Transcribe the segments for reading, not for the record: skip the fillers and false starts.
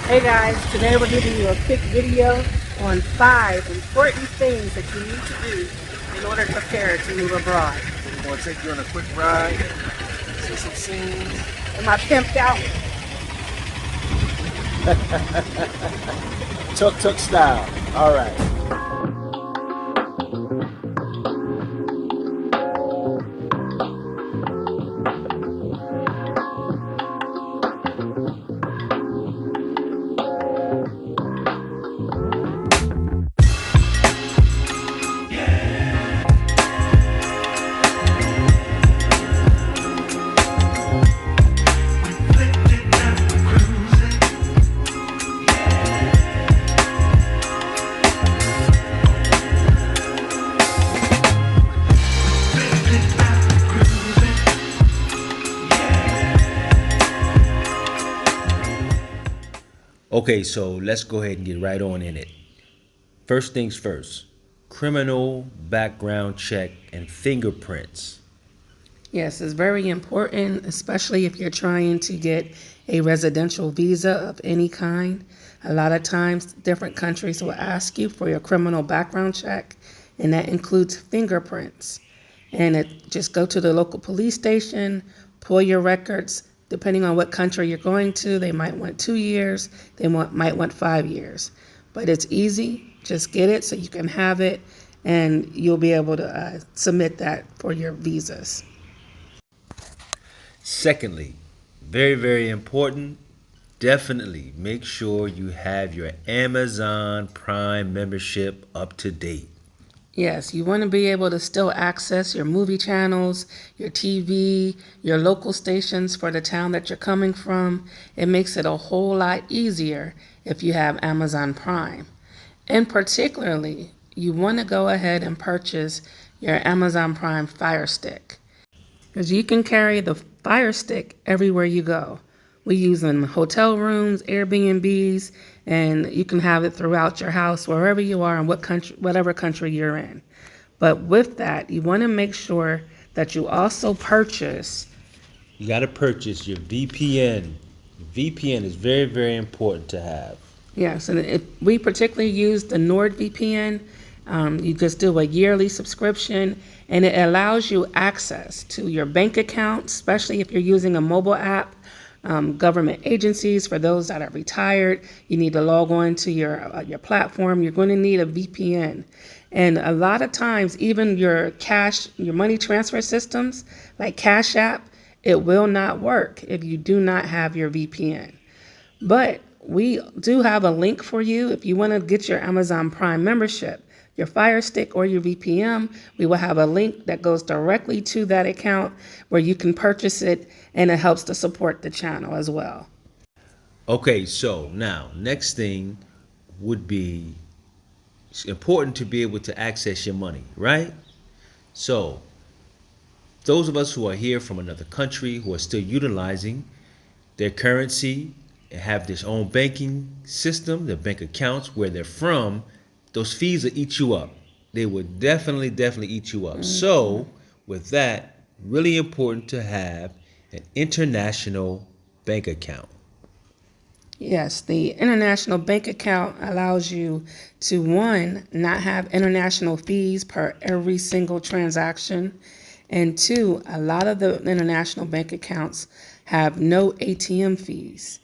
Hey guys, today we're giving you a quick video on 5 important things that you need to do in order to prepare to move abroad. We're going to take you on a quick ride, see some scenes. Am I pimped out? TukTuk style. All right. Okay, so let's go ahead and get right on in it. First things first, criminal background check and fingerprints. Yes, it's very important, especially if you're trying to get a residential visa of any kind. A lot of times, different countries will ask you for your criminal background check, and that includes fingerprints. And just go to the local police station, pull your records. Depending on what country you're going to, they might want 2 years, might want 5 years. But it's easy. Just get it so you can have it, and you'll be able to submit that for your visas. Secondly, very, very important, definitely make sure you have your Amazon Prime membership up to date. Yes, you want to be able to still access your movie channels, your TV, your local stations for the town that you're coming from. It makes it a whole lot easier if you have Amazon Prime. And particularly, you want to go ahead and purchase your Amazon Prime Fire Stick, because you can carry the Fire Stick everywhere you go. We use them in hotel rooms, Airbnbs, and you can have it throughout your house, wherever you are and whatever country you're in. But with that, you want to make sure that you also purchase. You got to purchase your VPN. VPN is very, very important to have. Yes, and if we particularly use the NordVPN, you just do a yearly subscription, and it allows you access to your bank account, especially if you're using a mobile app. Government agencies, for those that are retired, you need to log on to your platform. You're going to need a VPN. And a lot of times, even your money transfer systems like CASHAPP, it will not work if you do not have your VPN. But we do have a link for you if you want to get your Amazon Prime membership, your Fire Stick or your VPN. We will have a link that goes directly to that account where you can purchase it, and it helps to support the channel as well. Okay, so now, next thing would be it's important to be able to access your money, right? So, those of us who are here from another country who are still utilizing their currency and have their own banking system, their bank accounts where they're from, those fees will eat you up. They would definitely, definitely eat you up. So, with that, really important to have an international bank account. Yes, the international bank account allows you to, one, not have international fees per every single transaction, and two, a lot of the international bank accounts have no ATM fees,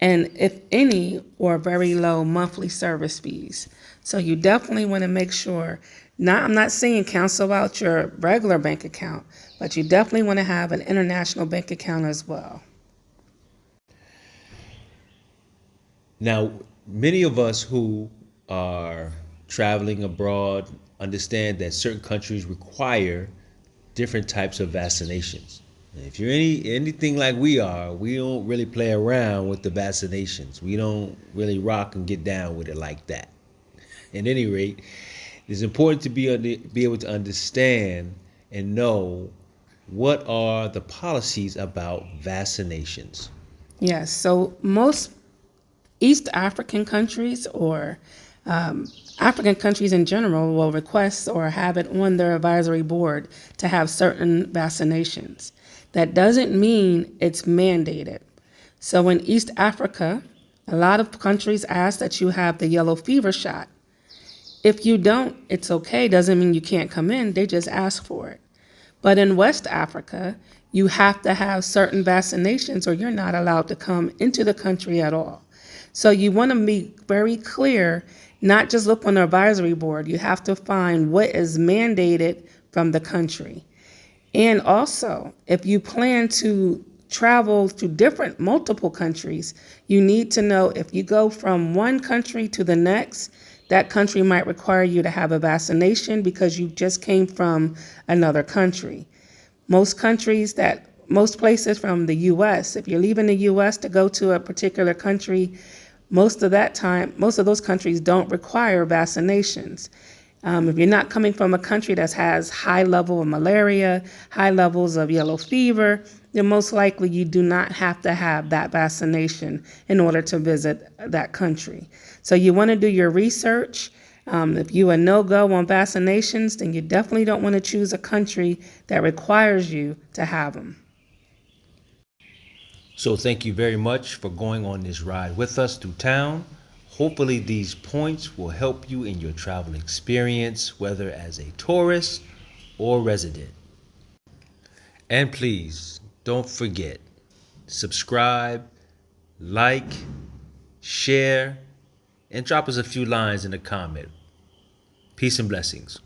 and if any, or very low monthly service fees. So you definitely want to make sure, I'm not saying cancel out your regular bank account, but you definitely want to have an international bank account as well. Now, many of us who are traveling abroad understand that certain countries require different types of vaccinations. If you're anything like we are, we don't really play around with the vaccinations. We don't really rock and get down with it like that. At any rate, it's important to be able to understand and know what are the policies about vaccinations. Yes, so most East African countries, or African countries in general, will request or have it on their advisory board to have certain vaccinations. That doesn't mean it's mandated. So in East Africa, A lot of countries ask that you have the yellow fever shot. If you don't, it's okay. Doesn't mean you can't come in. They just ask for it. But in West Africa, you have to have certain vaccinations or you're not allowed to come into the country at all. So you want to be very clear, not just look on the advisory board. You have to find what is mandated from the country. And also, if you plan to travel to different multiple countries, you need to know if you go from one country to the next, that country might require you to have a vaccination because you just came from another country. Most places from the US, if you're leaving the US to go to a particular country, most of those countries don't require vaccinations. If you're not coming from a country that has high level of malaria, high levels of yellow fever, then most likely you do not have to have that vaccination in order to visit that country. So you want to do your research. If you are no-go on vaccinations, then you definitely don't want to choose a country that requires you to have them. So thank you very much for going on this ride with us through town. Hopefully these points will help you in your travel experience, whether as a tourist or resident. And please don't forget, subscribe, like, share, and drop us a few lines in the comment. Peace and blessings.